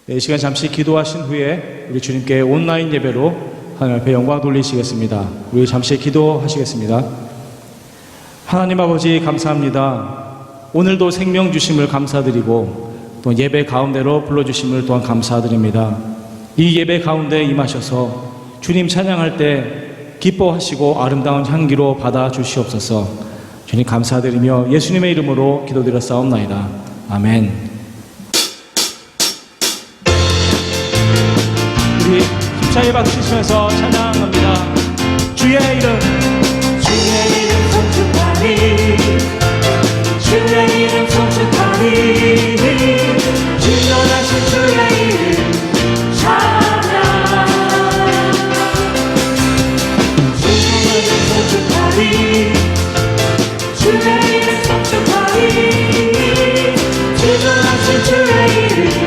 이 시간 잠시 기도하신 후에 우리 주님께 온라인 예배로 하나님 앞에 영광 돌리시겠습니다. 우리 잠시 기도하시겠습니다. 하나님 아버지 감사합니다. 오늘도 생명 주심을 감사드리고 또 예배 가운데로 불러주심을 또한 감사드립니다. 이 예배 가운데 임하셔서 주님 찬양할 때 기뻐하시고 아름다운 향기로 받아 주시옵소서. 주님 감사드리며 예수님의 이름으로 기도드렸사옵나이다. 아멘. 우리 힘차게 박수치면서 찬양합니다. 주의 이름, 주의 이름 송축하리, 주의 이름 송축하리, 진노하신 주의 이름 찬양. 주의 이름 송축하리, 주의 이름 송축하리, 진노하신 주의 이름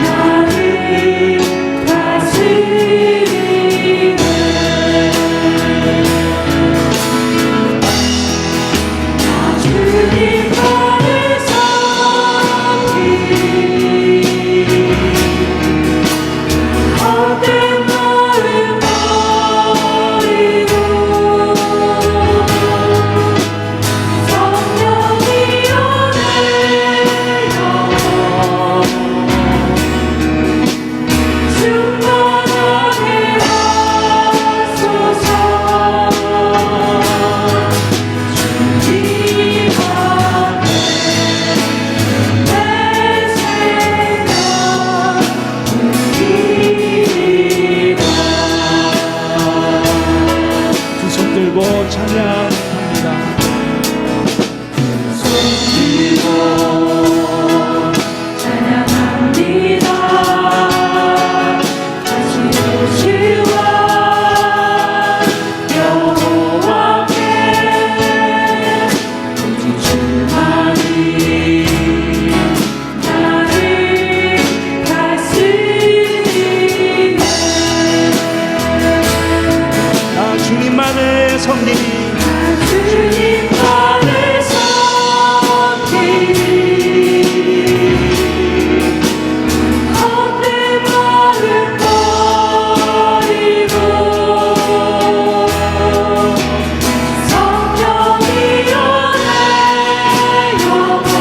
나를 다스리네. 들고 찬양합니다. 찬양합니다. 다시 오시와 여호와께 오직 주만이 나를 다스리네. 나 주님만의 성님이 주님만의 손길이 헛된 마음 버리고 성령이여 내 영혼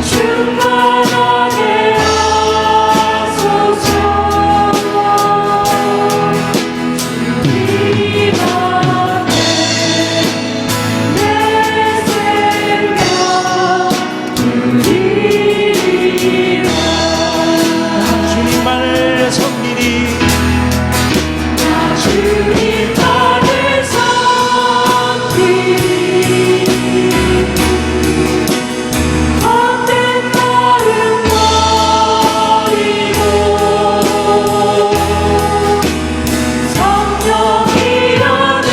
충만하게 하소서. 주님만의 성길이 주님만의 손길이 헛된 마음 버리고 성령이여 내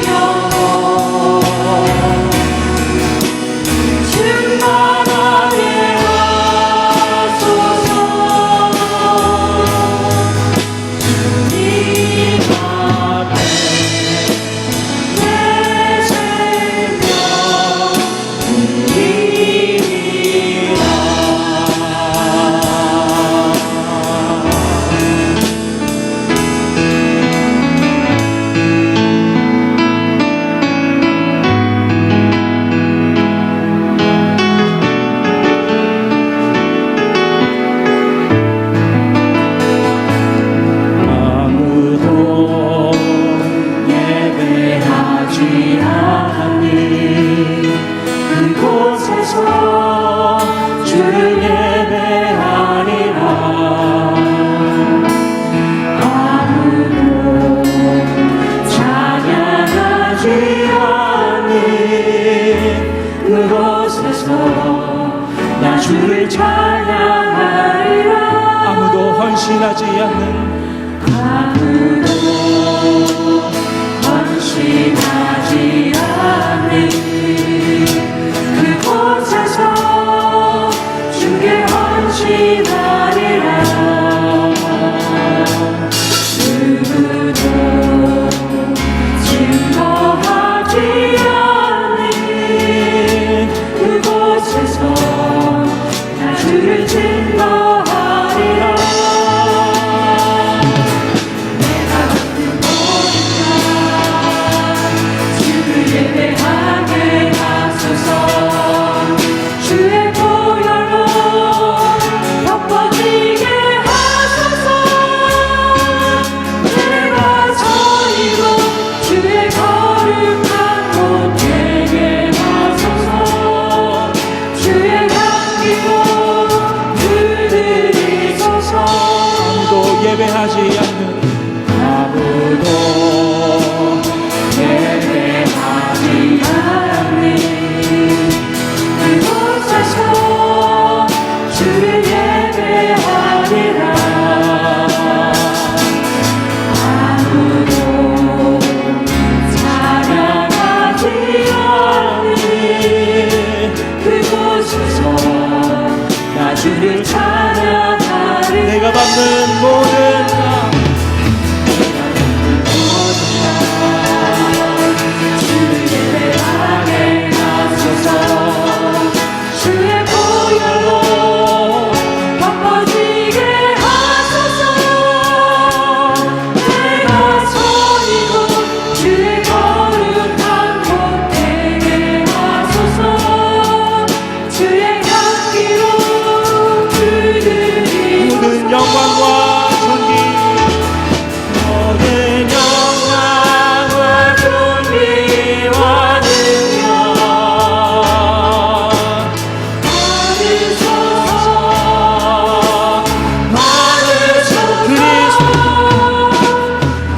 영혼 충만하게 하소서. 주님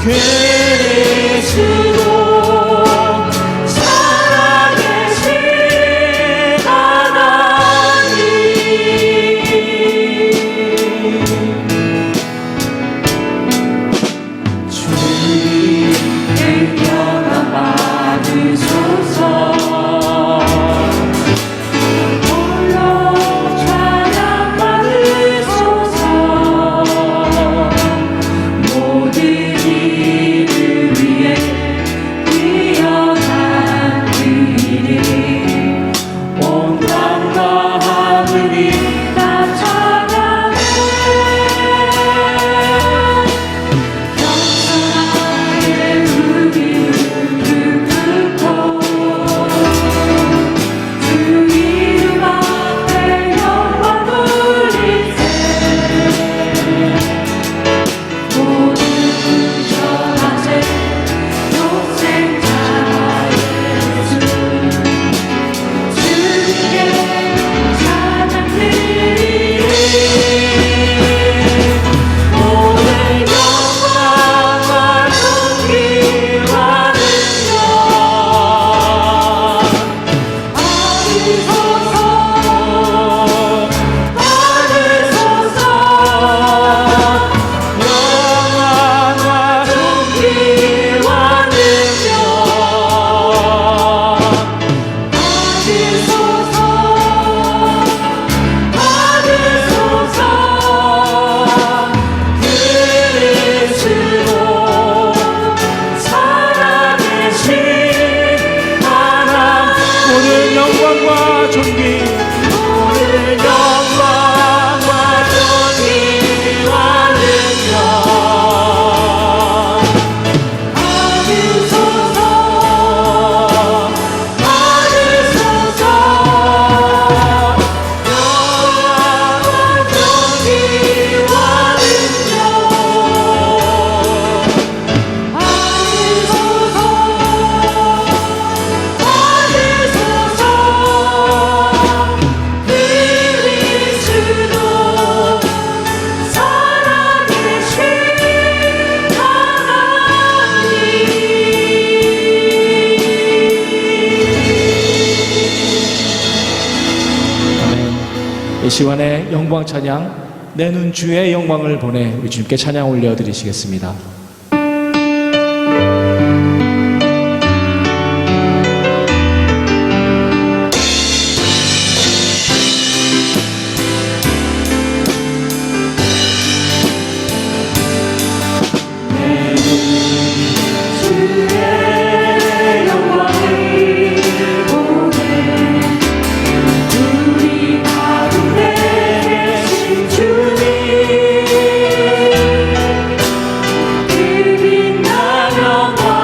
그리스도 살아계신 하나님 주의 영광 받으소서 홀로 찬양 받으소서 모든 이를 위해 뛰어난 그 이름 온 땅과 하늘이 다 찬양해 겸손하게 우리 무릎 꿇고 주 이름 앞에 영광 돌리세 모든 전하세 독생자 예수 주님께 찬양 드리리 모든 영광과 존귀와 능력 받으소서 영광과 존귀와 능력 받으소서 그리스도 살아계신 하나님 모든 영광과 존귀 모든 영광과 존귀와 능력 받으소서 받으소서 영광과 존귀와 능력 받으소서 그리스도 살아계신 아멘. 이 시간에 영광 찬양 내 눈 주의 영광을 보내 우리 주님께 찬양 올려드리시겠습니다. 주의 영광을 보내 우리 가운데 계신 주님 그 빛난 영광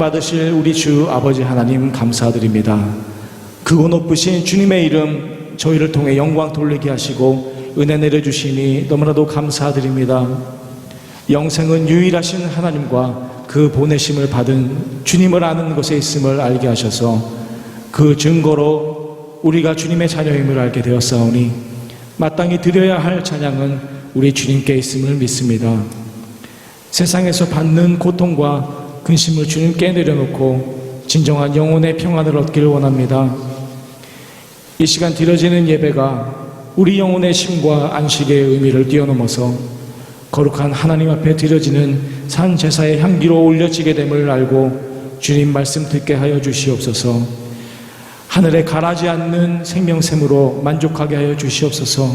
받으실 우리 주 아버지 하나님 감사드립니다. 크고 높으신 주님의 이름 저희를 통해 영광 돌리게 하시고 은혜 내려주시니 너무나도 감사드립니다. 영생은 유일하신 하나님과 그 보내심을 받은 주님을 아는 것에 있음을 알게 하셔서 그 증거로 우리가 주님의 자녀임을 알게 되었사오니 마땅히 드려야 할 찬양은 우리 주님께 있음을 믿습니다. 세상에서 받는 고통과 근심을 주님께 내려놓고 진정한 영혼의 평안을 얻기를 원합니다. 이 시간 드려지는 예배가 우리 영혼의 쉼과 안식의 의미를 뛰어넘어서 거룩한 하나님 앞에 드려지는 산 제사의 향기로 올려지게 됨을 알고 주님 말씀 듣게 하여 주시옵소서. 하늘에 가라지 않는 생명샘으로 만족하게 하여 주시옵소서.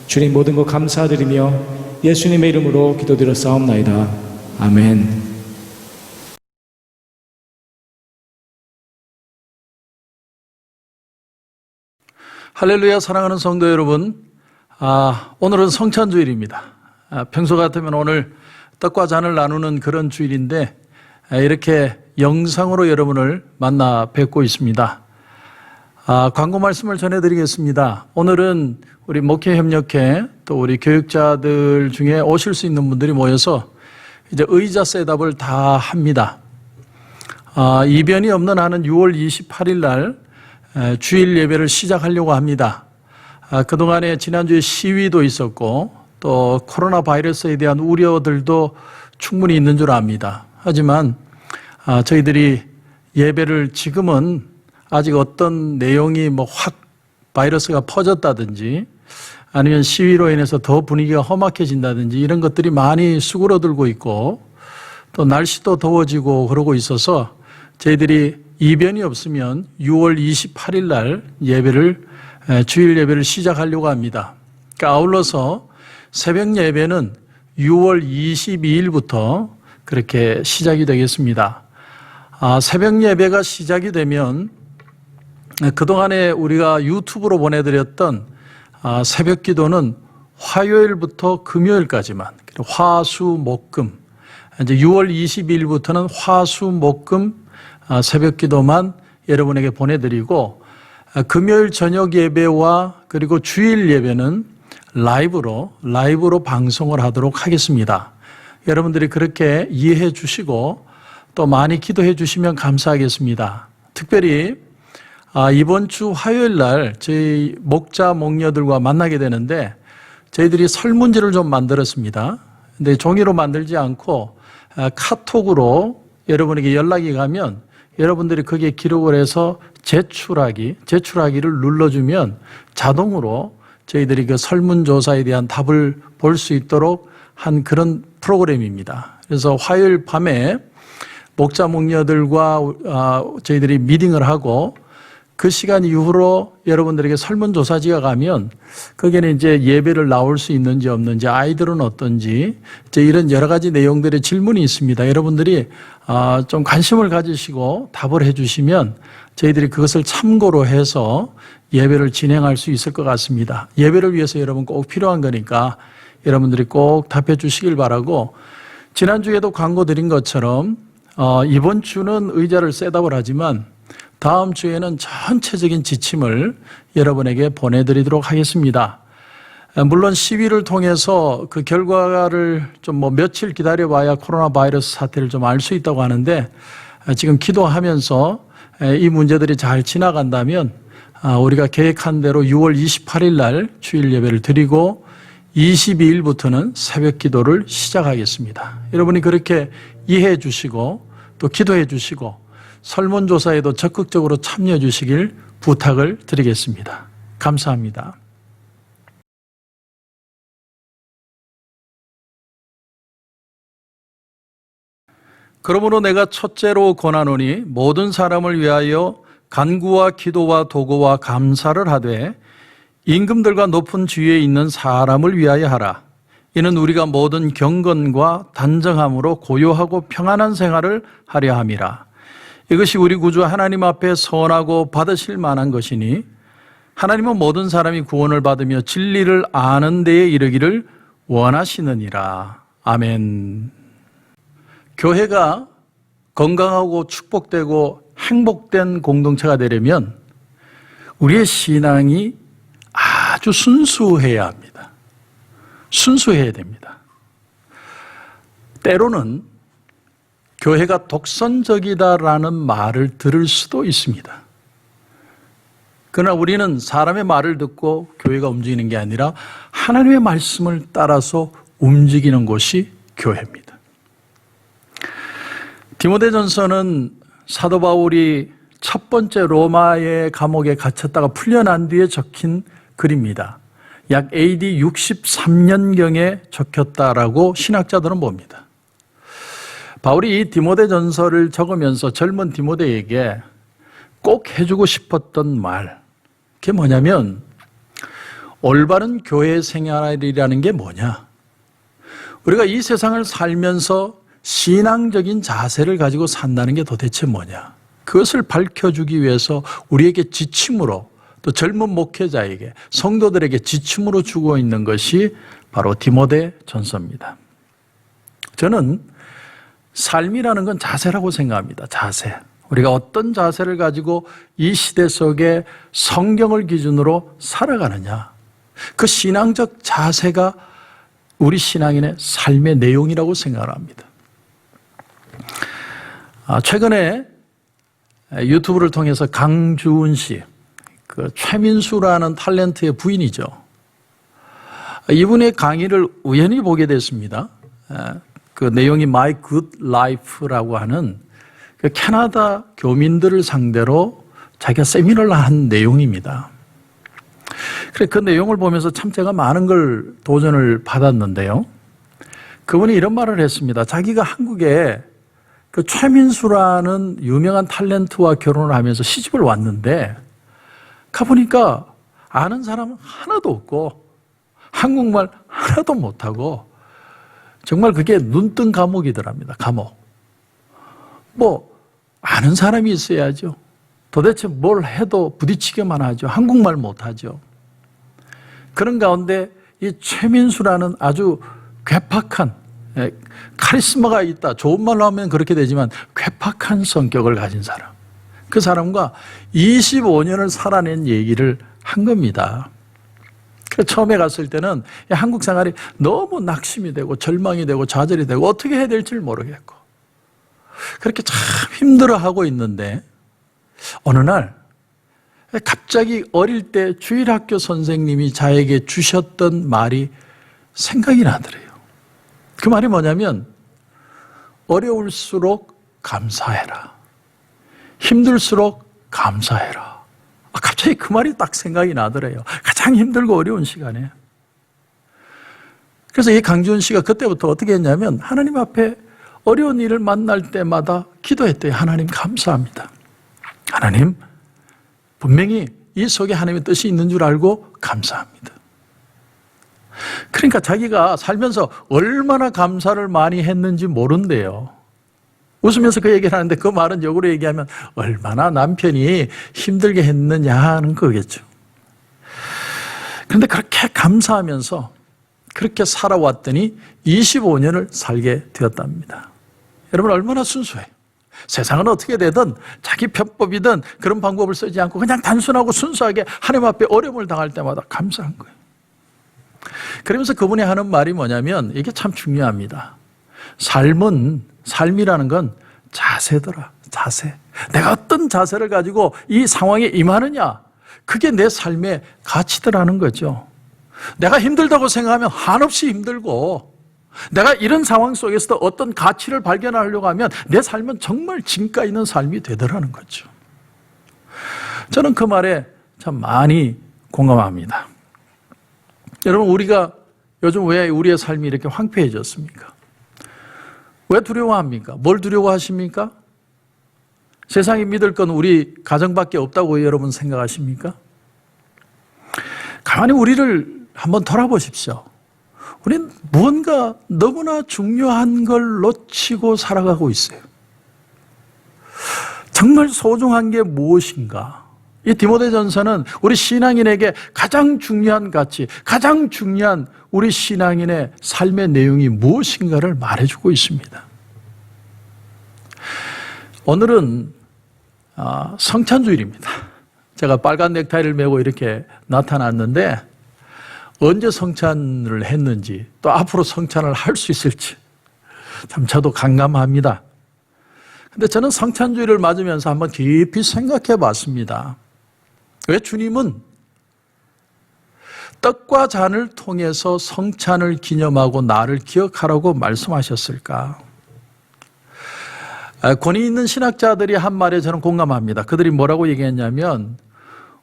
주님 모든 것 감사드리며 예수님의 이름으로 기도드렸사옵나이다. 아멘. 할렐루야. 사랑하는 성도 여러분, 오늘은 성찬주일입니다. 평소 같으면 오늘 떡과 잔을 나누는 그런 주일인데 이렇게 영상으로 여러분을 만나 뵙고 있습니다. 광고 말씀을 전해드리겠습니다. 오늘은 우리 목회협력회 또 우리 교육자들 중에 오실 수 있는 분들이 모여서 이제 의자 셋업을 다 합니다. 이변이 없는 한은 6월 28일 날 주일 예배를 시작하려고 합니다. 그동안에 지난주에 시위도 있었고 또 코로나 바이러스에 대한 우려들도 충분히 있는 줄 압니다. 하지만 저희들이 예배를 지금은 아직 어떤 내용이 확 바이러스가 퍼졌다든지 아니면 시위로 인해서 더 분위기가 험악해진다든지 이런 것들이 많이 수그러들고 있고 또 날씨도 더워지고 그러고 있어서 저희들이 이변이 없으면 6월 28일 날 주일 예배를 시작하려고 합니다. 그러니까 아울러서 새벽 예배는 6월 22일부터 그렇게 시작이 되겠습니다. 새벽 예배가 시작이 되면 그동안에 우리가 유튜브로 보내드렸던 새벽 기도는 화요일부터 금요일까지만, 화수 목금, 이제 6월 22일부터는 화수 목금 새벽 기도만 여러분에게 보내드리고 금요일 저녁 예배와 그리고 주일 예배는 라이브로 방송을 하도록 하겠습니다. 여러분들이 그렇게 이해해 주시고 또 많이 기도해 주시면 감사하겠습니다. 특별히 이번 주 화요일 날 저희 목자 목녀들과 만나게 되는데 저희들이 설문지를 좀 만들었습니다. 근데 종이로 만들지 않고 카톡으로 여러분에게 연락이 가면 여러분들이 거기에 기록을 해서 제출하기를 눌러주면 자동으로 저희들이 그 설문조사에 대한 답을 볼 수 있도록 한 그런 프로그램입니다. 그래서 화요일 밤에 목자 목녀들과 저희들이 미팅을 하고 그 시간 이후로 여러분들에게 설문조사지가 가면 거기에는 이제 예배를 나올 수 있는지 없는지, 아이들은 어떤지, 이제 이런 여러 가지 내용들의 질문이 있습니다. 여러분들이 좀 관심을 가지시고 답을 해주시면 저희들이 그것을 참고로 해서 예배를 진행할 수 있을 것 같습니다. 예배를 위해서 여러분 꼭 필요한 거니까 여러분들이 꼭 답해 주시길 바라고, 지난주에도 광고 드린 것처럼 이번 주는 의자를 셋업을 하지만 다음 주에는 전체적인 지침을 여러분에게 보내드리도록 하겠습니다. 물론 시위를 통해서 그 결과를 좀 며칠 기다려봐야 코로나 바이러스 사태를 좀 알 수 있다고 하는데 지금 기도하면서 이 문제들이 잘 지나간다면 우리가 계획한 대로 6월 28일 날 주일 예배를 드리고 22일부터는 새벽 기도를 시작하겠습니다. 여러분이 그렇게 이해해 주시고 또 기도해 주시고 설문조사에도 적극적으로 참여해 주시길 부탁을 드리겠습니다. 감사합니다. 그러므로 내가 첫째로 권하노니 모든 사람을 위하여 간구와 기도와 도구와 감사를 하되 임금들과 높은 지위에 있는 사람을 위하여 하라. 이는 우리가 모든 경건과 단정함으로 고요하고 평안한 생활을 하려 함이라. 이것이 우리 구주 하나님 앞에 선하고 받으실 만한 것이니 하나님은 모든 사람이 구원을 받으며 진리를 아는 데에 이르기를 원하시느니라. 아멘. 교회가 건강하고 축복되고 행복된 공동체가 되려면 우리의 신앙이 아주 순수해야 합니다. 순수해야 됩니다. 때로는 교회가 독선적이다라는 말을 들을 수도 있습니다. 그러나 우리는 사람의 말을 듣고 교회가 움직이는 게 아니라 하나님의 말씀을 따라서 움직이는 곳이 교회입니다. 디모데전서는 사도 바울이 첫 번째 로마의 감옥에 갇혔다가 풀려난 뒤에 적힌 글입니다. 약 AD 63년경에 적혔다라고 신학자들은 봅니다. 바울이 이 디모데전서를 적으면서 젊은 디모데에게 꼭 해주고 싶었던 말, 그게 뭐냐면 올바른 교회 생활이라는 게 뭐냐? 우리가 이 세상을 살면서 신앙적인 자세를 가지고 산다는 게 도대체 뭐냐? 그것을 밝혀주기 위해서 우리에게 지침으로, 또 젊은 목회자에게, 성도들에게 지침으로 주고 있는 것이 바로 디모데전서입니다. 저는 삶이라는 건 자세라고 생각합니다. 자세. 우리가 어떤 자세를 가지고 이 시대 속에 성경을 기준으로 살아가느냐. 그 신앙적 자세가 우리 신앙인의 삶의 내용이라고 생각을 합니다. 최근에 유튜브를 통해서 강주은 씨, 그 최민수라는 탤런트의 부인이죠. 이분의 강의를 우연히 보게 됐습니다. 그 내용이 My Good Life라고 하는 그 캐나다 교민들을 상대로 자기가 세미나를 한 내용입니다. 그래 그 내용을 보면서 참 제가 많은 걸 도전을 받았는데요. 그분이 이런 말을 했습니다. 자기가 한국에 그 최민수라는 유명한 탤런트와 결혼을 하면서 시집을 왔는데 가보니까 아는 사람은 하나도 없고 한국말 하나도 못하고 정말 그게 눈뜬 감옥이더랍니다. 감옥. 뭐 아는 사람이 있어야죠. 도대체 뭘 해도 부딪히기만 하죠. 한국말 못하죠. 그런 가운데 이 최민수라는 아주 괴팍한, 카리스마가 있다. 좋은 말로 하면 그렇게 되지만 괴팍한 성격을 가진 사람. 그 사람과 25년을 살아낸 얘기를 한 겁니다. 그래서 처음에 갔을 때는 한국 생활이 너무 낙심이 되고 절망이 되고 좌절이 되고 어떻게 해야 될지를 모르겠고 그렇게 참 힘들어하고 있는데 어느 날 갑자기 어릴 때 주일학교 선생님이 자에게 주셨던 말이 생각이 나더래요. 그 말이 뭐냐면 어려울수록 감사해라. 힘들수록 감사해라. 갑자기 그 말이 딱 생각이 나더래요. 가장 힘들고 어려운 시간에. 그래서 이 강지훈 씨가 그때부터 어떻게 했냐면 하나님 앞에 어려운 일을 만날 때마다 기도했대요. 하나님 감사합니다. 하나님 분명히 이 속에 하나님의 뜻이 있는 줄 알고 감사합니다. 그러니까 자기가 살면서 얼마나 감사를 많이 했는지 모른대요. 웃으면서 그 얘기를 하는데 그 말은 역으로 얘기하면 얼마나 남편이 힘들게 했느냐 하는 거겠죠. 그런데 그렇게 감사하면서 그렇게 살아왔더니 25년을 살게 되었답니다. 여러분 얼마나 순수해요. 세상은 어떻게 되든 자기 편법이든 그런 방법을 쓰지 않고 그냥 단순하고 순수하게 하나님 앞에 어려움을 당할 때마다 감사한 거예요. 그러면서 그분이 하는 말이 뭐냐면 이게 참 중요합니다. 삶이라는 건 자세더라. 자세. 내가 어떤 자세를 가지고 이 상황에 임하느냐. 그게 내 삶의 가치더라는 거죠. 내가 힘들다고 생각하면 한없이 힘들고 내가 이런 상황 속에서도 어떤 가치를 발견하려고 하면 내 삶은 정말 진가 있는 삶이 되더라는 거죠. 저는 그 말에 참 많이 공감합니다. 여러분 우리가 요즘 왜 우리의 삶이 이렇게 황폐해졌습니까? 왜 두려워합니까? 뭘 두려워하십니까? 세상이 믿을 건 우리 가정밖에 없다고 여러분 생각하십니까? 가만히 우리를 한번 돌아보십시오. 우리는 무언가 너무나 중요한 걸 놓치고 살아가고 있어요. 정말 소중한 게 무엇인가? 이 디모데전서는 우리 신앙인에게 가장 중요한 가치, 가장 중요한 우리 신앙인의 삶의 내용이 무엇인가를 말해주고 있습니다. 오늘은 성찬주일입니다. 제가 빨간 넥타이를 메고 이렇게 나타났는데 언제 성찬을 했는지 또 앞으로 성찬을 할 수 있을지 참 저도 간감합니다. 근데 저는 성찬주일을 맞으면서 한번 깊이 생각해 봤습니다. 왜 주님은 떡과 잔을 통해서 성찬을 기념하고 나를 기억하라고 말씀하셨을까? 권위 있는 신학자들이 한 말에 저는 공감합니다. 그들이 뭐라고 얘기했냐면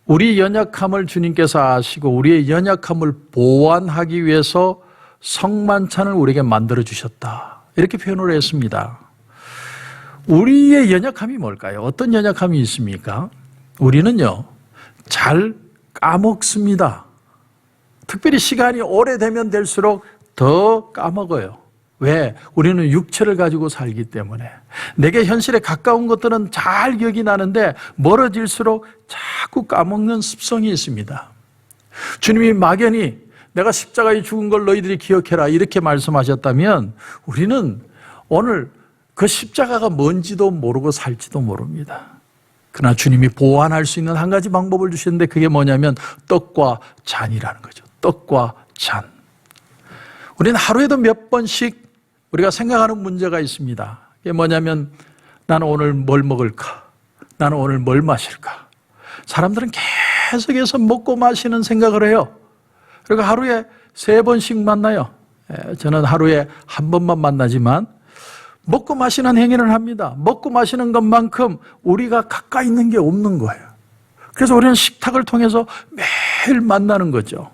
우리 연약함을 주님께서 아시고 우리의 연약함을 보완하기 위해서 성만찬을 우리에게 만들어 주셨다. 이렇게 표현을 했습니다. 우리의 연약함이 뭘까요? 어떤 연약함이 있습니까? 우리는요, 잘 까먹습니다. 특별히 시간이 오래되면 될수록 더 까먹어요. 왜? 우리는 육체를 가지고 살기 때문에. 내게 현실에 가까운 것들은 잘 기억이 나는데 멀어질수록 자꾸 까먹는 습성이 있습니다. 주님이 막연히 내가 십자가에 죽은 걸 너희들이 기억해라 이렇게 말씀하셨다면 우리는 오늘 그 십자가가 뭔지도 모르고 살지도 모릅니다. 그러나 주님이 보완할 수 있는 한 가지 방법을 주셨는데 그게 뭐냐면 떡과 잔이라는 거죠. 떡과 잔. 우리는 하루에도 몇 번씩 우리가 생각하는 문제가 있습니다. 그게 뭐냐면 나는 오늘 뭘 먹을까? 나는 오늘 뭘 마실까? 사람들은 계속해서 먹고 마시는 생각을 해요. 그리고 하루에 3번씩 만나요. 저는 하루에 1번만 만나지만 먹고 마시는 행위를 합니다. 먹고 마시는 것만큼 우리가 가까이 있는 게 없는 거예요. 그래서 우리는 식탁을 통해서 매일 만나는 거죠.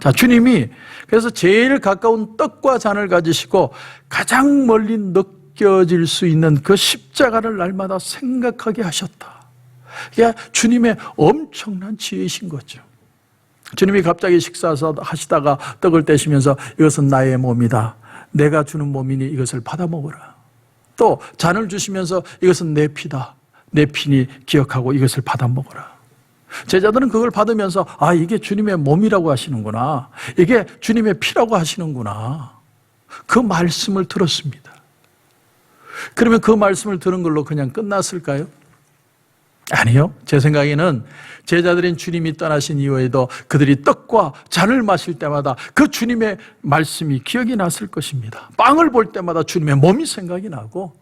자, 주님이 그래서 제일 가까운 떡과 잔을 가지시고 가장 멀리 느껴질 수 있는 그 십자가를 날마다 생각하게 하셨다. 이게 주님의 엄청난 지혜이신 거죠. 주님이 갑자기 식사하시다가 떡을 떼시면서 이것은 나의 몸이다. 내가 주는 몸이니 이것을 받아 먹어라. 또 잔을 주시면서 이것은 내 피다. 내 피니 기억하고 이것을 받아 먹어라. 제자들은 그걸 받으면서 아, 이게 주님의 몸이라고 하시는구나. 이게 주님의 피라고 하시는구나. 그 말씀을 들었습니다. 그러면 그 말씀을 들은 걸로 그냥 끝났을까요? 아니요. 제 생각에는 제자들인 주님이 떠나신 이후에도 그들이 떡과 잔을 마실 때마다 그 주님의 말씀이 기억이 났을 것입니다. 빵을 볼 때마다 주님의 몸이 생각이 나고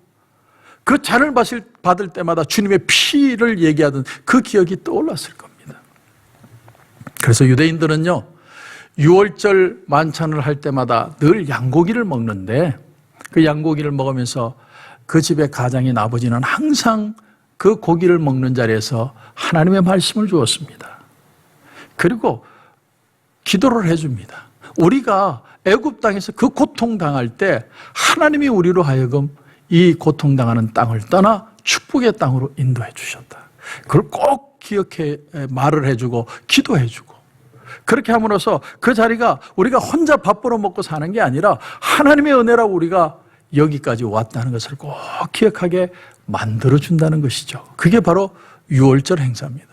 그 잔을 받을 때마다 주님의 피를 얘기하던 그 기억이 떠올랐을 겁니다. 그래서 유대인들은요, 6월절 만찬을 할 때마다 늘 양고기를 먹는데 그 양고기를 먹으면서 그 집의 가장인 아버지는 항상 그 고기를 먹는 자리에서 하나님의 말씀을 주었습니다. 그리고 기도를 해줍니다. 우리가 애굽 땅에서 그 고통당할 때 하나님이 우리로 하여금 이 고통당하는 땅을 떠나 축복의 땅으로 인도해 주셨다. 그걸 꼭 기억해 말을 해주고 기도해주고 그렇게 함으로써 그 자리가 우리가 혼자 밥 벌어 먹고 사는 게 아니라 하나님의 은혜라고 우리가 여기까지 왔다는 것을 꼭 기억하게 만들어준다는 것이죠. 그게 바로 6월절 행사입니다.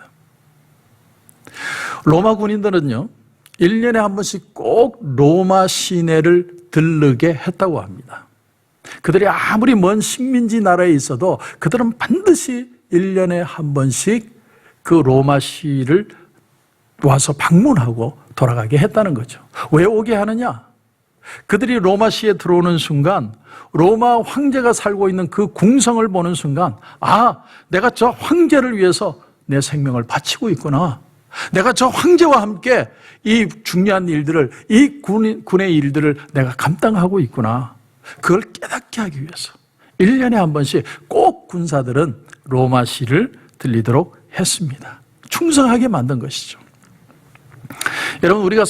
로마 군인들은요, 1년에 한 번씩 꼭 로마 시내를 들르게 했다고 합니다. 그들이 아무리 먼 식민지 나라에 있어도 그들은 반드시 1년에 한 번씩 그 로마시를 와서 방문하고 돌아가게 했다는 거죠. 왜 오게 하느냐? 그들이 로마시에 들어오는 순간 로마 황제가 살고 있는 그 궁성을 보는 순간 아, 내가 저 황제를 위해서 내 생명을 바치고 있구나. 내가 저 황제와 함께 이 중요한 일들을, 이 군의 일들을 내가 감당하고 있구나. 그걸 깨닫게 하기 위해서 1년에 한 번씩 꼭 군사들은 로마시를 들리도록 했습니다. 충성하게 만든 것이죠. 여러분, 우리가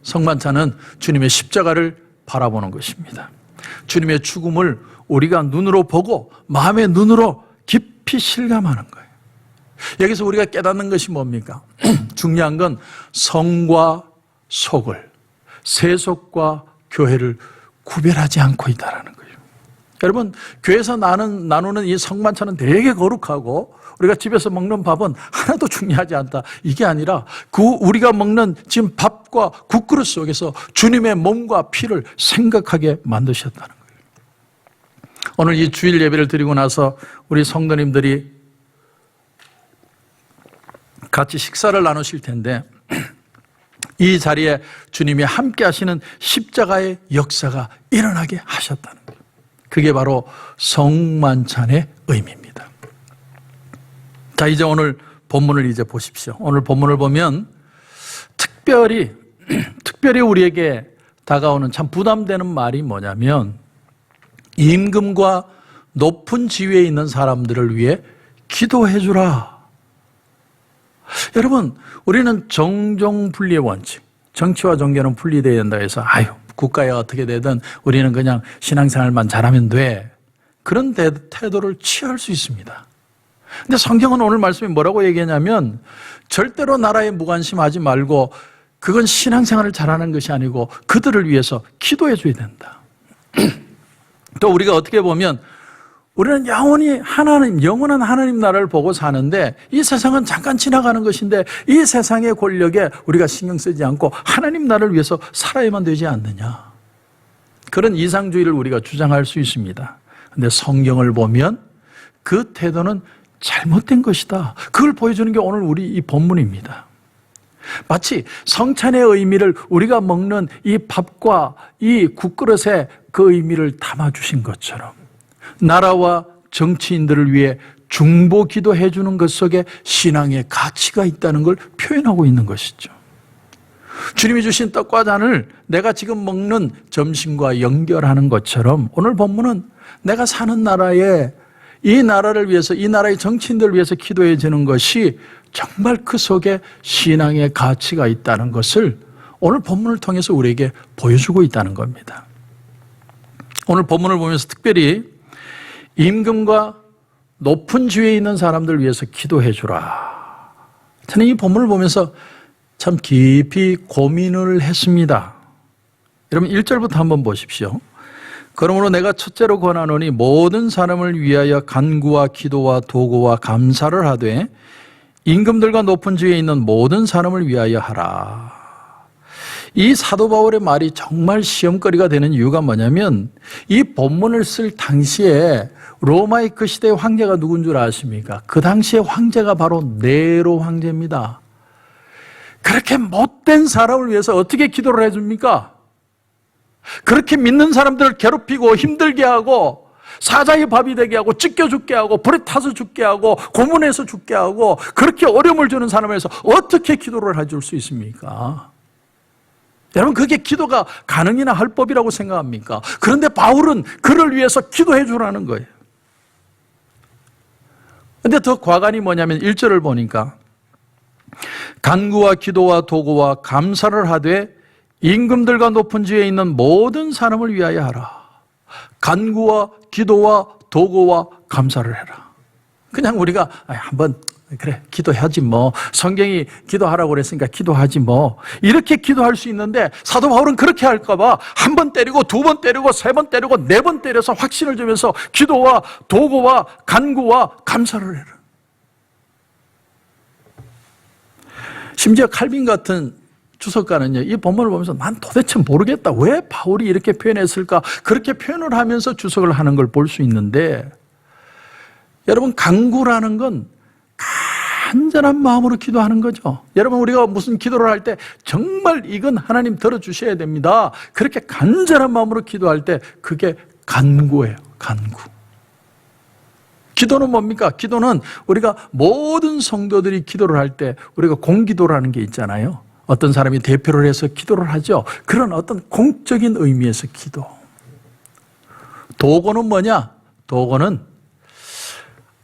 성만찬은 주님의 십자가를 바라보는 것입니다. 주님의 죽음을 우리가 눈으로 보고 마음의 눈으로 깊이 실감하는 거예요. 여기서 우리가 깨닫는 것이 뭡니까? 중요한 건 성과 속을, 세속과 교회를 구별하지 않고 있다는 거예요. 여러분, 교회에서 나누는 이 성만찬은 되게 거룩하고 우리가 집에서 먹는 밥은 하나도 중요하지 않다. 이게 아니라 우리가 먹는 지금 밥과 국그릇 속에서 주님의 몸과 피를 생각하게 만드셨다는 거예요. 오늘 이 주일 예배를 드리고 나서 우리 성도님들이 같이 식사를 나누실 텐데 이 자리에 주님이 함께 하시는 십자가의 역사가 일어나게 하셨다는 거예요. 그게 바로 성만찬의 의미입니다. 자, 이제 오늘 본문을 이제 보십시오. 오늘 본문을 보면 특별히 우리에게 다가오는 참 부담되는 말이 뭐냐면 임금과 높은 지위에 있는 사람들을 위해 기도해 주라. 여러분, 우리는 정종 분리의 원칙, 정치와 종교는 분리되어야 된다 해서 국가에 어떻게 되든 우리는 그냥 신앙생활만 잘하면 돼. 그런 태도를 취할 수 있습니다. 근데 성경은 오늘 말씀이 뭐라고 얘기하냐면 절대로 나라에 무관심하지 말고 그건 신앙생활을 잘하는 것이 아니고 그들을 위해서 기도해 줘야 된다. 또 우리가 어떻게 보면 우리는 영원히 영원한 하나님 나라를 보고 사는데 이 세상은 잠깐 지나가는 것인데 이 세상의 권력에 우리가 신경 쓰지 않고 하나님 나라를 위해서 살아야만 되지 않느냐. 그런 이상주의를 우리가 주장할 수 있습니다. 그런데 성경을 보면 그 태도는 잘못된 것이다. 그걸 보여주는 게 오늘 우리 이 본문입니다. 마치 성찬의 의미를 우리가 먹는 이 밥과 이 국그릇에 그 의미를 담아주신 것처럼 나라와 정치인들을 위해 중보 기도해 주는 것 속에 신앙의 가치가 있다는 걸 표현하고 있는 것이죠. 주님이 주신 떡과 잔을 내가 지금 먹는 점심과 연결하는 것처럼 오늘 본문은 내가 사는 나라에 이 나라를 위해서 이 나라의 정치인들을 위해서 기도해 주는 것이 정말 그 속에 신앙의 가치가 있다는 것을 오늘 본문을 통해서 우리에게 보여주고 있다는 겁니다. 오늘 본문을 보면서 특별히 임금과 높은 지위에 있는 사람들 위해서 기도해 주라. 저는 이 본문을 보면서 참 깊이 고민을 했습니다. 여러분 1절부터 한번 보십시오. 그러므로 내가 첫째로 권하노니 모든 사람을 위하여 간구와 기도와 도구와 감사를 하되 임금들과 높은 지위에 있는 모든 사람을 위하여 하라. 이 사도 바울의 말이 정말 시험거리가 되는 이유가 뭐냐면 이 본문을 쓸 당시에 로마의 그 시대의 황제가 누군 줄 아십니까? 그 당시의 황제가 바로 네로 황제입니다. 그렇게 못된 사람을 위해서 어떻게 기도를 해줍니까? 그렇게 믿는 사람들을 괴롭히고 힘들게 하고 사자의 밥이 되게 하고 찢겨 죽게 하고 불에 타서 죽게 하고 고문해서 죽게 하고 그렇게 어려움을 주는 사람을 위해서 어떻게 기도를 해줄 수 있습니까? 여러분 그게 기도가 가능이나 할 법이라고 생각합니까? 그런데 바울은 그를 위해서 기도해 주라는 거예요. 그런데 더 과간이 뭐냐면 1절을 보니까 간구와 기도와 도구와 감사를 하되 임금들과 높은 지위에 있는 모든 사람을 위하여 하라. 간구와 기도와 도구와 감사를 해라. 그냥 우리가 한번 그래 기도하지 뭐 성경이 기도하라고 그랬으니까 기도하지 뭐 이렇게 기도할 수 있는데 사도 바울은 그렇게 할까 봐 한 번 때리고 두 번 때리고 세 번 때리고 네 번 때려서 확신을 주면서 기도와 도구와 간구와 감사를 해라. 심지어 칼빈 같은 주석가는요 이 본문을 보면서 난 도대체 모르겠다. 왜 바울이 이렇게 표현했을까? 그렇게 표현을 하면서 주석을 하는 걸 볼 수 있는데 여러분 간구라는 건 간절한 마음으로 기도하는 거죠. 여러분 우리가 무슨 기도를 할 때 정말 이건 하나님 들어주셔야 됩니다. 그렇게 간절한 마음으로 기도할 때 그게 간구예요. 간구. 기도는 뭡니까? 기도는 우리가 모든 성도들이 기도를 할 때 우리가 공기도라는 게 있잖아요. 어떤 사람이 대표를 해서 기도를 하죠. 그런 어떤 공적인 의미에서 기도. 도구는 뭐냐? 도구는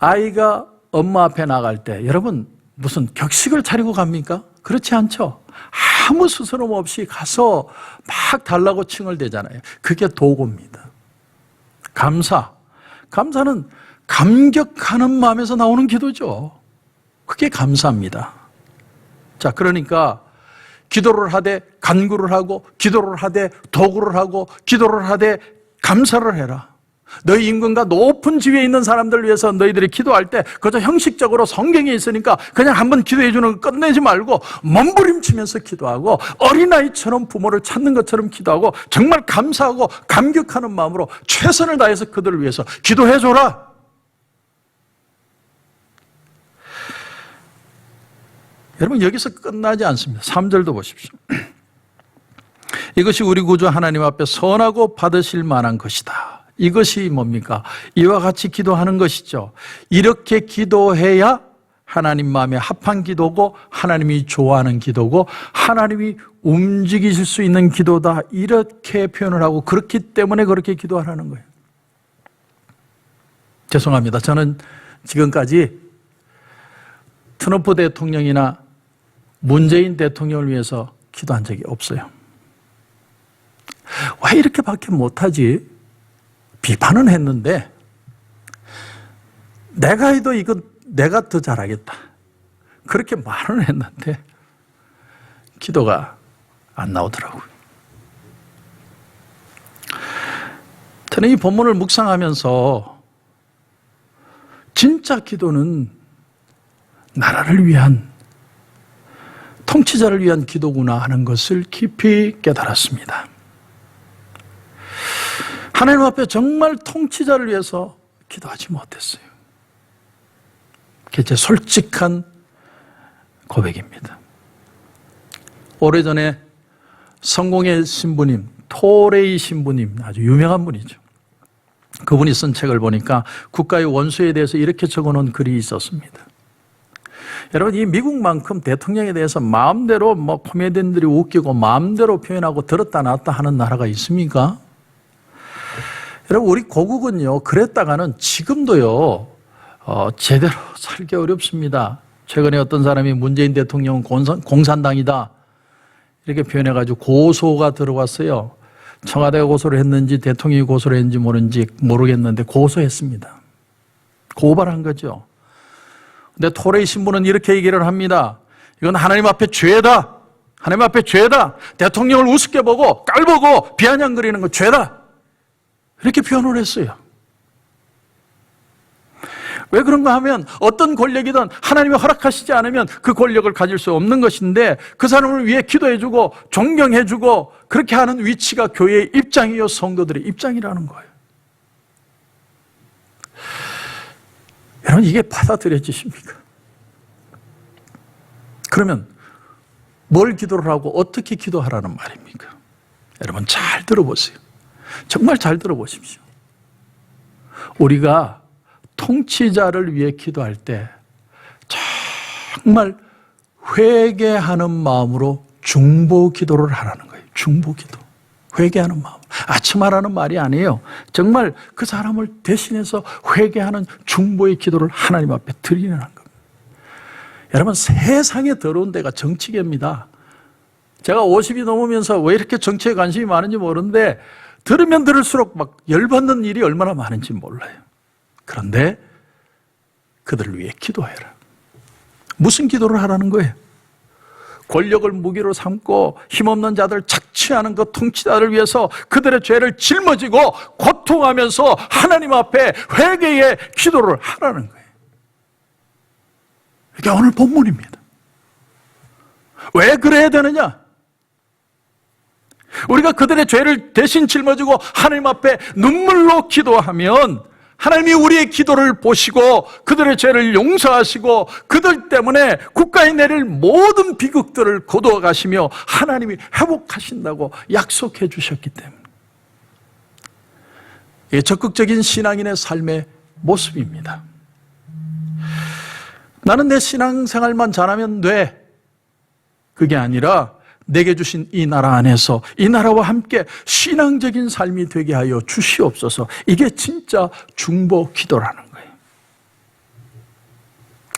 아이가 엄마 앞에 나갈 때 여러분 무슨 격식을 차리고 갑니까? 그렇지 않죠. 아무 스스럼 없이 가서 막 달라고 칭을 대잖아요. 그게 도구입니다. 감사는 감격하는 마음에서 나오는 기도죠. 그게 감사입니다. 자, 그러니까 기도를 하되 간구를 하고 기도를 하되 도구를 하고 기도를 하되 감사를 해라. 너희 임금과 높은 지위에 있는 사람들을 위해서 너희들이 기도할 때 그저 형식적으로 성경에 있으니까 그냥 한번 기도해 주는 거 끝내지 말고 몸부림치면서 기도하고 어린아이처럼 부모를 찾는 것처럼 기도하고 정말 감사하고 감격하는 마음으로 최선을 다해서 그들을 위해서 기도해 줘라. 여러분, 여기서 끝나지 않습니다. 3절도 보십시오. 이것이 우리 구주 하나님 앞에 선하고 받으실 만한 것이다. 이것이 뭡니까? 이와 같이 기도하는 것이죠. 이렇게 기도해야 하나님 마음에 합한 기도고 하나님이 좋아하는 기도고 하나님이 움직이실 수 있는 기도다. 이렇게 표현을 하고 그렇기 때문에 그렇게 기도하라는 거예요. 죄송합니다. 저는 지금까지 트럼프 대통령이나 문재인 대통령을 위해서 기도한 적이 없어요. 왜 이렇게밖에 못하지? 비판은 했는데 내가 해도 이건 내가 더 잘하겠다. 그렇게 말은 했는데 기도가 안 나오더라고요. 저는 이 본문을 묵상하면서 진짜 기도는 나라를 위한, 통치자를 위한 기도구나 하는 것을 깊이 깨달았습니다. 하나님 앞에 정말 통치자를 위해서 기도하지 못했어요. 그게 제 솔직한 고백입니다. 오래전에 성공의 신부님, 토레이 신부님, 아주 유명한 분이죠. 그분이 쓴 책을 보니까 국가의 원수에 대해서 이렇게 적어놓은 글이 있었습니다. 여러분, 이 미국만큼 대통령에 대해서 마음대로 코미디언들이 웃기고 마음대로 표현하고 들었다 놨다 하는 나라가 있습니까? 여러분, 우리 고국은요, 그랬다가는 지금도요, 제대로 살기 어렵습니다. 최근에 어떤 사람이 문재인 대통령은 공산당이다 이렇게 표현해가지고 고소가 들어왔어요. 청와대가 고소를 했는지 대통령이 고소를 했는지 모르겠는데 고소했습니다. 고발한 거죠. 근데 토레이 신부는 이렇게 얘기를 합니다. 이건 하나님 앞에 죄다. 하나님 앞에 죄다. 대통령을 우습게 보고 깔보고 비아냥거리는 거 죄다. 이렇게 표현을 했어요. 왜 그런가 하면 어떤 권력이든 하나님이 허락하시지 않으면 그 권력을 가질 수 없는 것인데 그 사람을 위해 기도해주고 존경해주고 그렇게 하는 위치가 교회의 입장이요 성도들의 입장이라는 거예요. 여러분, 이게 받아들여지십니까? 그러면 뭘 기도를 하고 어떻게 기도하라는 말입니까? 여러분, 잘 들어보세요. 정말 잘 들어보십시오. 우리가 통치자를 위해 기도할 때 정말 회개하는 마음으로 중보 기도를 하라는 거예요. 중보 기도. 회개하는 마음. 아침하라는 말이 아니에요. 정말 그 사람을 대신해서 회개하는 중보의 기도를 하나님 앞에 드리는 겁니다. 여러분, 세상에 더러운 데가 정치계입니다. 제가 50이 넘으면서 왜 이렇게 정치에 관심이 많은지 모르는데 들으면 들을수록 막 열받는 일이 얼마나 많은지 몰라요. 그런데 그들을 위해 기도해라. 무슨 기도를 하라는 거예요? 권력을 무기로 삼고 힘없는 자들 착취하는 그 통치자를 위해서 그들의 죄를 짊어지고 고통하면서 하나님 앞에 회개의 기도를 하라는 거예요. 이게 오늘 본문입니다. 왜 그래야 되느냐? 우리가 그들의 죄를 대신 짊어지고 하나님 앞에 눈물로 기도하면 하나님이 우리의 기도를 보시고 그들의 죄를 용서하시고 그들 때문에 국가에 내릴 모든 비극들을 거두어 가시며 하나님이 회복하신다고 약속해 주셨기 때문에 이게 적극적인 신앙인의 삶의 모습입니다. 나는 내 신앙생활만 잘하면 돼. 그게 아니라 내게 주신 이 나라 안에서 이 나라와 함께 신앙적인 삶이 되게 하여 주시옵소서. 이게 진짜 중보 기도라는 거예요.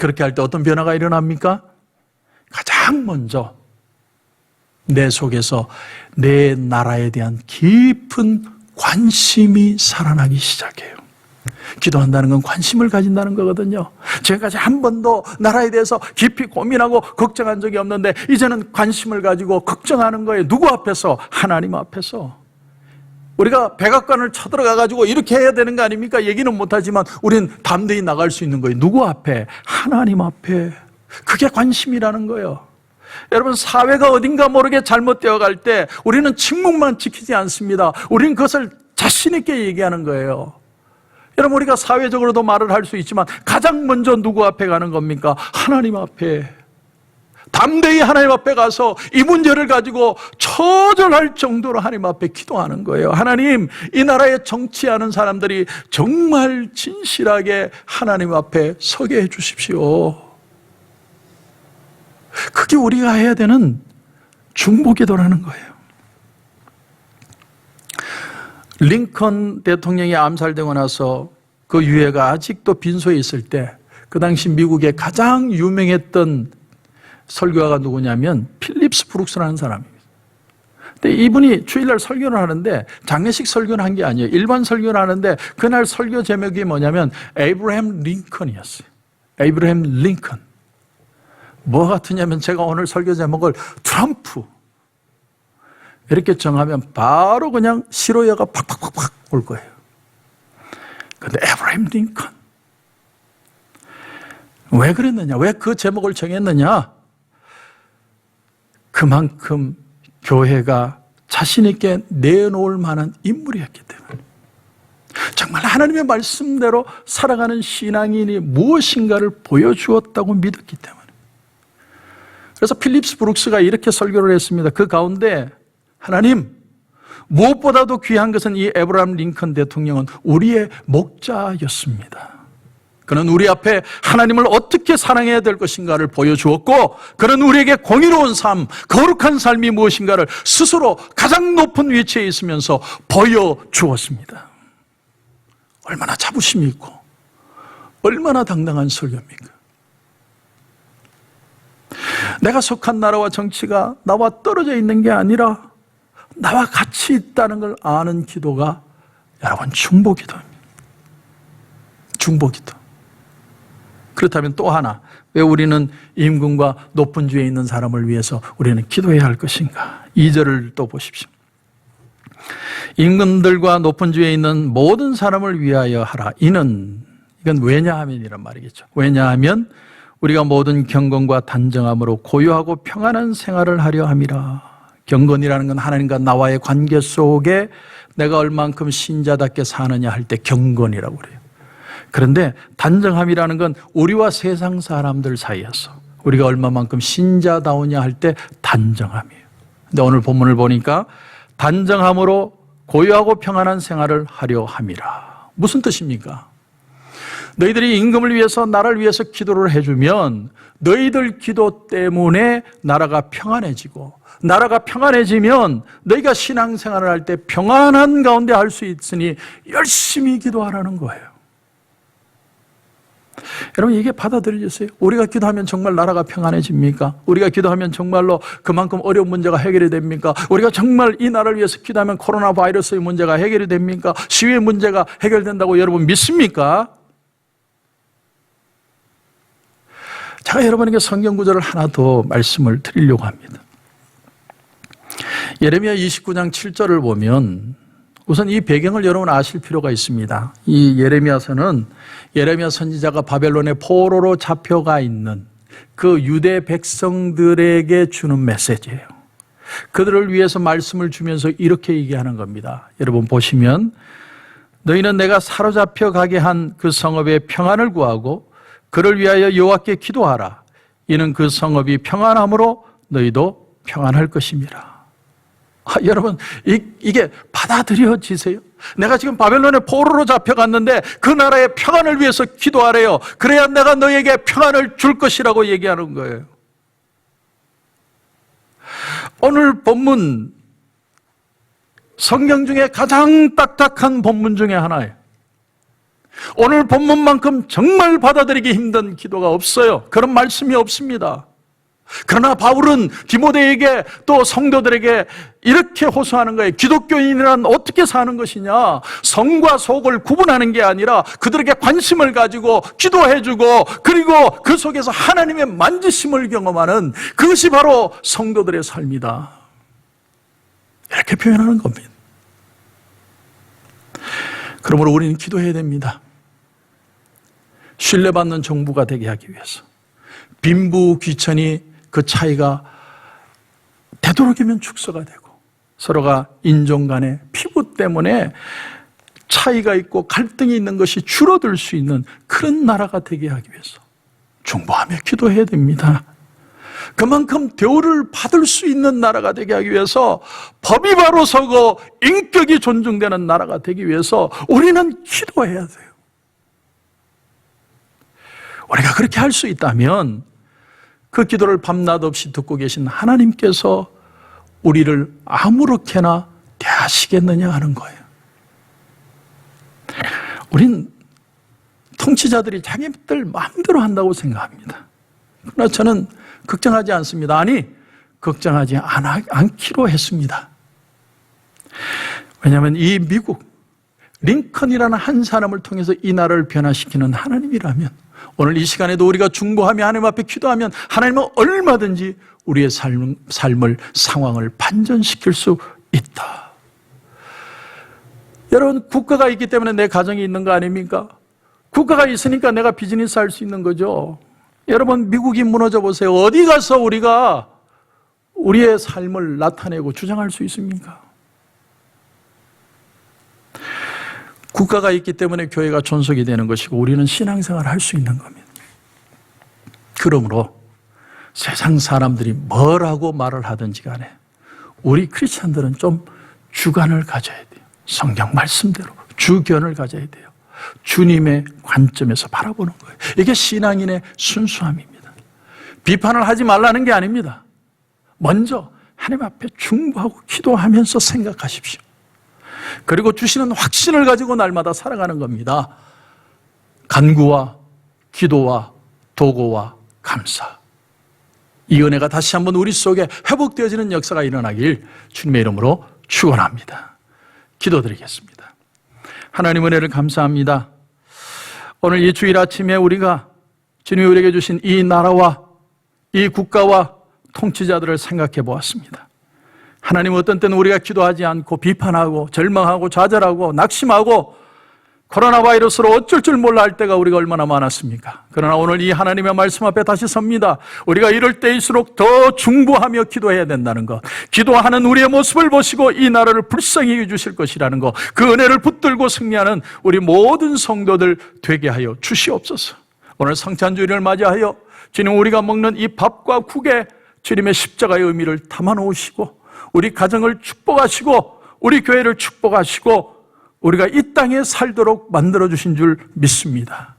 그렇게 할 때 어떤 변화가 일어납니까? 가장 먼저 내 속에서 내 나라에 대한 깊은 관심이 살아나기 시작해요. 기도한다는 건 관심을 가진다는 거거든요. 지금까지 한 번도 나라에 대해서 깊이 고민하고 걱정한 적이 없는데 이제는 관심을 가지고 걱정하는 거예요. 누구 앞에서? 하나님 앞에서. 우리가 백악관을 쳐들어가 가지고 이렇게 해야 되는 거 아닙니까? 얘기는 못하지만 우리는 담대히 나갈 수 있는 거예요. 누구 앞에? 하나님 앞에. 그게 관심이라는 거예요. 여러분, 사회가 어딘가 모르게 잘못되어 갈 때 우리는 침묵만 지키지 않습니다. 우리는 그것을 자신 있게 얘기하는 거예요. 여러분, 우리가 사회적으로도 말을 할 수 있지만 가장 먼저 누구 앞에 가는 겁니까? 하나님 앞에. 담대히 하나님 앞에 가서 이 문제를 가지고 처절할 정도로 하나님 앞에 기도하는 거예요. 하나님, 이 나라에 정치하는 사람들이 정말 진실하게 하나님 앞에 서게 해 주십시오. 그게 우리가 해야 되는 중보기도라는 거예요. 링컨 대통령이 암살되고 나서 그 유해가 아직도 빈소에 있을 때 그 당시 미국의 가장 유명했던 설교가가 누구냐면 필립스 브룩스라는 사람입니다. 근데 이분이 주일날 설교를 하는데 장례식 설교를 한 게 아니에요. 일반 설교를 하는데 그날 설교 제목이 뭐냐면 에이브러햄 링컨이었어요. 에이브러햄 링컨. 뭐 같으냐면 제가 오늘 설교 제목을 트럼프 이렇게 정하면 바로 그냥 시로야가 팍팍팍팍 올 거예요. 근데 에이브러햄 링컨. 왜 그랬느냐? 왜 그 제목을 정했느냐? 그만큼 교회가 자신 있게 내놓을 만한 인물이었기 때문에, 정말 하나님의 말씀대로 살아가는 신앙인이 무엇인가를 보여주었다고 믿었기 때문에. 그래서 필립스 브룩스가 이렇게 설교를 했습니다. 그 가운데 하나님, 무엇보다도 귀한 것은 이 에브라함 링컨 대통령은 우리의 목자였습니다. 그는 우리 앞에 하나님을 어떻게 사랑해야 될 것인가를 보여주었고, 그는 우리에게 공의로운 삶, 거룩한 삶이 무엇인가를 스스로 가장 높은 위치에 있으면서 보여주었습니다. 얼마나 자부심이 있고 얼마나 당당한 설교입니까? 내가 속한 나라와 정치가 나와 떨어져 있는 게 아니라 나와 같이 있다는 걸 아는 기도가 여러분 중보기도입니다. 중보기도. 그렇다면 또 하나, 왜 우리는 임금과 높은 주에 있는 사람을 위해서 우리는 기도해야 할 것인가? 2절을 또 보십시오. 임금들과 높은 주에 있는 모든 사람을 위하여 하라. 이건 왜냐하면이란 말이겠죠. 왜냐하면 우리가 모든 경건과 단정함으로 고요하고 평안한 생활을 하려 함이라. 경건이라는 건 하나님과 나와의 관계 속에 내가 얼만큼 신자답게 사느냐 할 때 경건이라고 그래요. 그런데 단정함이라는 건 우리와 세상 사람들 사이에서 우리가 얼마만큼 신자다우냐 할 때 단정함이에요. 근데 오늘 본문을 보니까 단정함으로 고요하고 평안한 생활을 하려 함이라. 무슨 뜻입니까? 너희들이 임금을 위해서, 나라를 위해서 기도를 해주면 너희들 기도 때문에 나라가 평안해지고, 나라가 평안해지면 너희가 신앙생활을 할 때 평안한 가운데 할 수 있으니 열심히 기도하라는 거예요. 여러분, 이게 받아들여졌어요? 우리가 기도하면 정말 나라가 평안해집니까? 우리가 기도하면 정말로 그만큼 어려운 문제가 해결이 됩니까? 우리가 정말 이 나라를 위해서 기도하면 코로나 바이러스의 문제가 해결이 됩니까? 시위의 문제가 해결된다고 여러분 믿습니까? 제가 여러분에게 성경 구절을 하나 더 말씀을 드리려고 합니다. 예레미야 29장 7절을 보면, 우선 이 배경을 여러분 아실 필요가 있습니다. 이 예레미야서는 예레미야 선지자가 바벨론의 포로로 잡혀가 있는 그 유대 백성들에게 주는 메시지예요. 그들을 위해서 말씀을 주면서 이렇게 얘기하는 겁니다. 여러분 보시면, 너희는 내가 사로잡혀 가게 한 그 성읍의 평안을 구하고 그를 위하여 여호와께 기도하라. 이는 그 성읍이 평안함으로 너희도 평안할 것임이라. 여러분, 이게 받아들여지세요? 내가 지금 바벨론의 포로로 잡혀갔는데 그 나라의 평안을 위해서 기도하래요. 그래야 내가 너에게 평안을 줄 것이라고 얘기하는 거예요. 오늘 본문, 성경 중에 가장 딱딱한 본문 중에 하나예요. 오늘 본문만큼 정말 받아들이기 힘든 기도가 없어요. 그런 말씀이 없습니다. 그러나 바울은 디모데에게 또 성도들에게 이렇게 호소하는 거예요. 기독교인이란 어떻게 사는 것이냐? 성과 속을 구분하는 게 아니라 그들에게 관심을 가지고 기도해주고, 그리고 그 속에서 하나님의 만지심을 경험하는 그것이 바로 성도들의 삶이다. 이렇게 표현하는 겁니다. 그러므로 우리는 기도해야 됩니다. 신뢰받는 정부가 되게 하기 위해서. 빈부 귀천이 그 차이가 되도록이면 축소가 되고 서로가 인종 간의 피부 때문에 차이가 있고 갈등이 있는 것이 줄어들 수 있는 그런 나라가 되게 하기 위해서 중보하며 기도해야 됩니다. 그만큼 대우를 받을 수 있는 나라가 되게 하기 위해서 법이 바로 서고 인격이 존중되는 나라가 되기 위해서 우리는 기도해야 돼요. 우리가 그렇게 할 수 있다면 그 기도를 밤낮 없이 듣고 계신 하나님께서 우리를 아무렇게나 대하시겠느냐 하는 거예요. 우린 통치자들이 자기들 마음대로 한다고 생각합니다. 그러나 저는 걱정하지 않습니다. 아니, 걱정하지 않기로 했습니다. 왜냐하면 이 미국, 링컨이라는 한 사람을 통해서 이 나라를 변화시키는 하나님이라면 오늘 이 시간에도 우리가 중보하며 하나님 앞에 기도하면 하나님은 얼마든지 우리의 삶을, 상황을 반전시킬 수 있다. 여러분, 국가가 있기 때문에 내 가정이 있는 거 아닙니까? 국가가 있으니까 내가 비즈니스 할 수 있는 거죠. 여러분, 미국이 무너져 보세요. 어디 가서 우리가 우리의 삶을 나타내고 주장할 수 있습니까? 국가가 있기 때문에 교회가 존속이 되는 것이고 우리는 신앙생활을 할 수 있는 겁니다. 그러므로 세상 사람들이 뭐라고 말을 하든지 간에 우리 크리스찬들은 좀 주관을 가져야 돼요. 성경 말씀대로 주견을 가져야 돼요. 주님의 관점에서 바라보는 거예요. 이게 신앙인의 순수함입니다. 비판을 하지 말라는 게 아닙니다. 먼저 하나님 앞에 중보하고 기도하면서 생각하십시오. 그리고 주시는 확신을 가지고 날마다 살아가는 겁니다. 간구와 기도와 도고와 감사. 이 은혜가 다시 한번 우리 속에 회복되어지는 역사가 일어나길 주님의 이름으로 축원합니다. 기도드리겠습니다. 하나님 은혜를 감사합니다. 오늘 이 주일 아침에 우리가 주님이 우리에게 주신 이 나라와 이 국가와 통치자들을 생각해 보았습니다. 하나님, 어떤 때는 우리가 기도하지 않고 비판하고 절망하고 좌절하고 낙심하고 코로나 바이러스로 어쩔 줄 몰라 할 때가 우리가 얼마나 많았습니까? 그러나 오늘 이 하나님의 말씀 앞에 다시 섭니다. 우리가 이럴 때일수록 더 중보하며 기도해야 된다는 것, 기도하는 우리의 모습을 보시고 이 나라를 불쌍히 여겨주실 것이라는 것, 그 은혜를 붙들고 승리하는 우리 모든 성도들 되게 하여 주시옵소서. 오늘 성찬주일을 맞이하여 주님, 우리가 먹는 이 밥과 국에 주님의 십자가의 의미를 담아놓으시고 우리 가정을 축복하시고 우리 교회를 축복하시고 우리가 이 땅에 살도록 만들어주신 줄 믿습니다.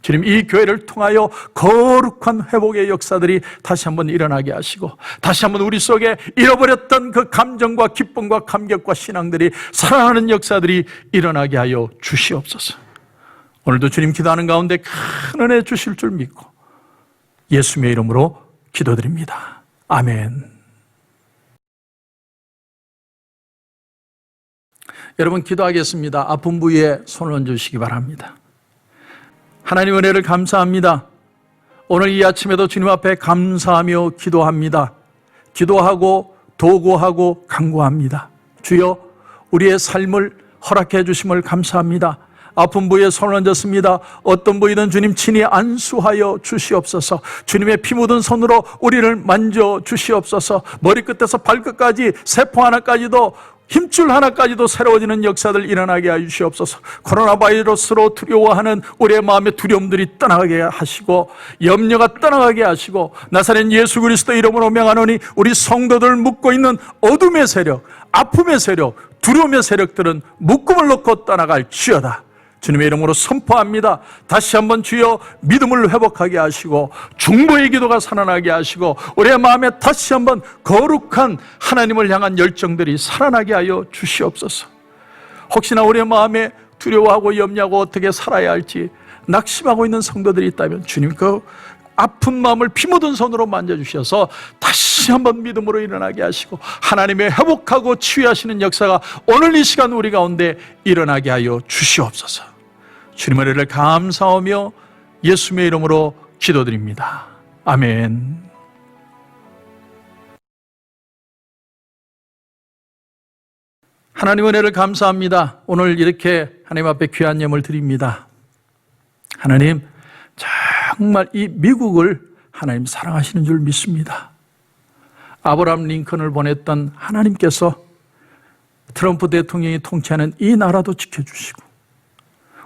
주님, 이 교회를 통하여 거룩한 회복의 역사들이 다시 한번 일어나게 하시고 다시 한번 우리 속에 잃어버렸던 그 감정과 기쁨과 감격과 신앙들이 살아나는 역사들이 일어나게 하여 주시옵소서. 오늘도 주님 기도하는 가운데 큰 은혜 주실 줄 믿고 예수님의 이름으로 기도드립니다. 아멘. 여러분, 기도하겠습니다. 아픈 부위에 손을 얹으시기 바랍니다. 하나님 은혜를 감사합니다. 오늘 이 아침에도 주님 앞에 감사하며 기도합니다. 기도하고 도구하고 간구합니다. 주여, 우리의 삶을 허락해 주심을 감사합니다. 아픈 부위에 손을 얹었습니다. 어떤 부위든 주님 친히 안수하여 주시옵소서. 주님의 피 묻은 손으로 우리를 만져 주시옵소서. 머리끝에서 발끝까지 세포 하나까지도 힘줄 하나까지도 새로워지는 역사들 일어나게 하여 주시옵소서. 코로나 바이러스로 두려워하는 우리의 마음의 두려움들이 떠나게 하시고 염려가 떠나가게 하시고 나사렛 예수 그리스도 이름으로 명하노니 우리 성도들 묶고 있는 어둠의 세력, 아픔의 세력, 두려움의 세력들은 묶음을 놓고 떠나갈지어다. 주님의 이름으로 선포합니다. 다시 한번 주여 믿음을 회복하게 하시고 중보의 기도가 살아나게 하시고 우리의 마음에 다시 한번 거룩한 하나님을 향한 열정들이 살아나게 하여 주시옵소서. 혹시나 우리의 마음에 두려워하고 염려하고 어떻게 살아야 할지 낙심하고 있는 성도들이 있다면 주님, 그 아픈 마음을 피 묻은 손으로 만져주셔서 다시 한번 믿음으로 일어나게 하시고 하나님의 회복하고 치유하시는 역사가 오늘 이 시간 우리 가운데 일어나게 하여 주시옵소서. 주님의 은혜를 감사하며 예수님의 이름으로 기도드립니다. 아멘. 하나님 은혜를 감사합니다. 오늘 이렇게 하나님 앞에 귀한 예물을 드립니다. 하나님, 정말 이 미국을 하나님 사랑하시는 줄 믿습니다. 아브라함 링컨을 보냈던 하나님께서 트럼프 대통령이 통치하는 이 나라도 지켜주시고,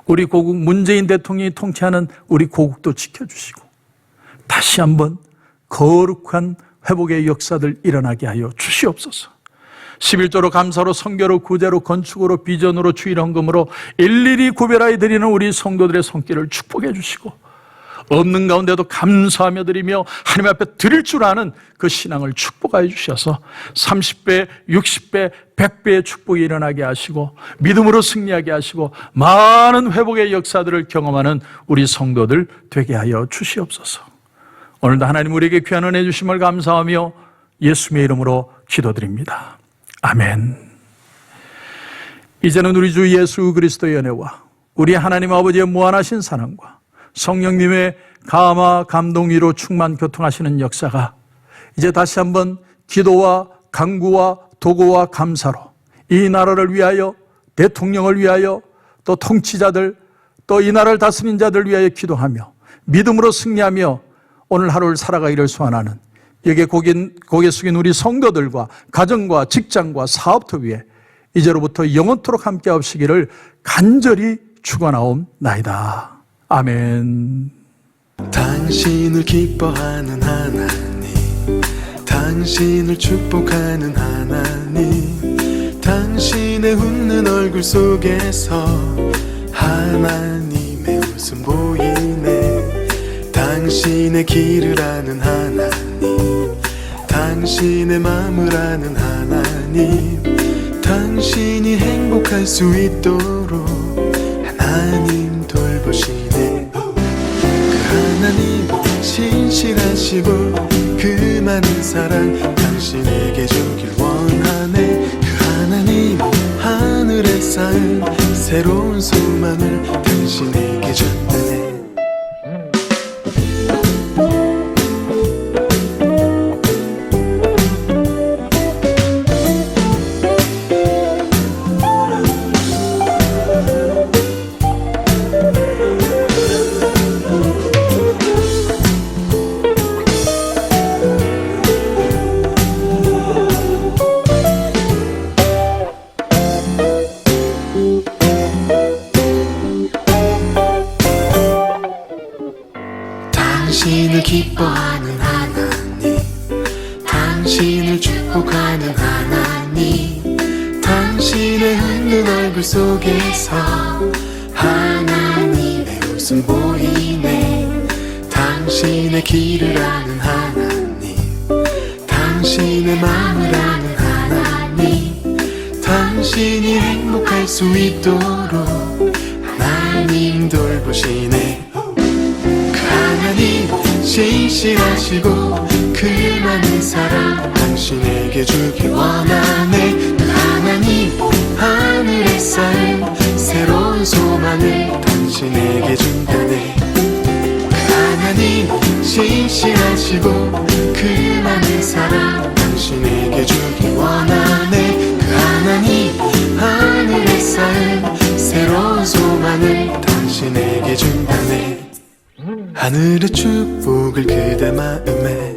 우리 고국 문재인 대통령이 통치하는 우리 고국도 지켜주시고, 다시 한번 거룩한 회복의 역사들 일어나게 하여 주시옵소서. 11조로 감사로 선교로 구제로 건축으로 비전으로 주일 헌금으로 일일이 구별하여 드리는 우리 성도들의 손길을 축복해 주시고, 없는 가운데도 감사하며 드리며 하나님 앞에 드릴 줄 아는 그 신앙을 축복하여 주셔서 30배, 60배, 100배의 축복이 일어나게 하시고 믿음으로 승리하게 하시고 많은 회복의 역사들을 경험하는 우리 성도들 되게 하여 주시옵소서. 오늘도 하나님 우리에게 귀한 은혜 주심을 감사하며 예수님의 이름으로 기도드립니다. 아멘. 이제는 우리 주 예수 그리스도의 은혜와 우리 하나님 아버지의 무한하신 사랑과 성령님의 감화 감동 위로 충만 교통하시는 역사가 이제 다시 한번 기도와 간구와 도구와 감사로 이 나라를 위하여, 대통령을 위하여, 또 통치자들, 또 이 나라를 다스리는 자들 위하여 기도하며 믿음으로 승리하며 오늘 하루를 살아가기를 소원하는 여기에 고개 숙인 우리 성도들과 가정과 직장과 사업터 위에 이제로부터 영원토록 함께 하시기를 간절히 축원하옵나이다. 아멘. 당신을 기뻐하는 하나님, 당신을 축복하는 하나님, 당신의 웃는 얼굴 속에서 하나님의 웃음 보이네. 당신의 길을 아는 하나님, 당신의 마음을 아는 하나님, 당신이 행복할 수 있도록 하나님 돌보시네. 그 하나님 신실하시고 그 많은 사랑 당신에게 주길 원하네. 그 하나님 하늘에 쌓은 새로운 소망을 당신에게 준다네. 당신을 기뻐하는 하나님, 당신을 축복하는 하나님, 당신의 웃는 얼굴 속에서 하나님의 웃음 보이네. 당신의 길을 아는 하나님, 당신의 마음을 아는 하나님, 당신이 행복할 수 있도록 하나님 돌보시네. 하나님 신실하시고 그 많은 사랑 당신에게 주길 원하네. 그 하나님 하늘에 쌓인 새로운 소망을 당신에게 준다네. 그 하나님 신실하시고 그 많은 사랑 당신에게 주길 원하네. 그 하나님 하늘에 쌓인 새로운 소망을 당신에게 준다네. 하늘의 축복을 그대 마음에,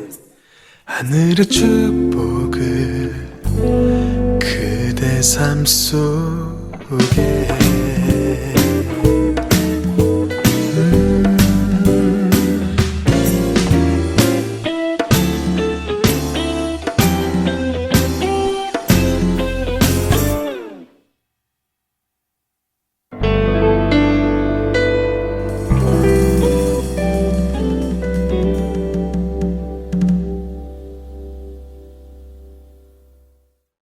하늘의 축복을 그대 삶 속에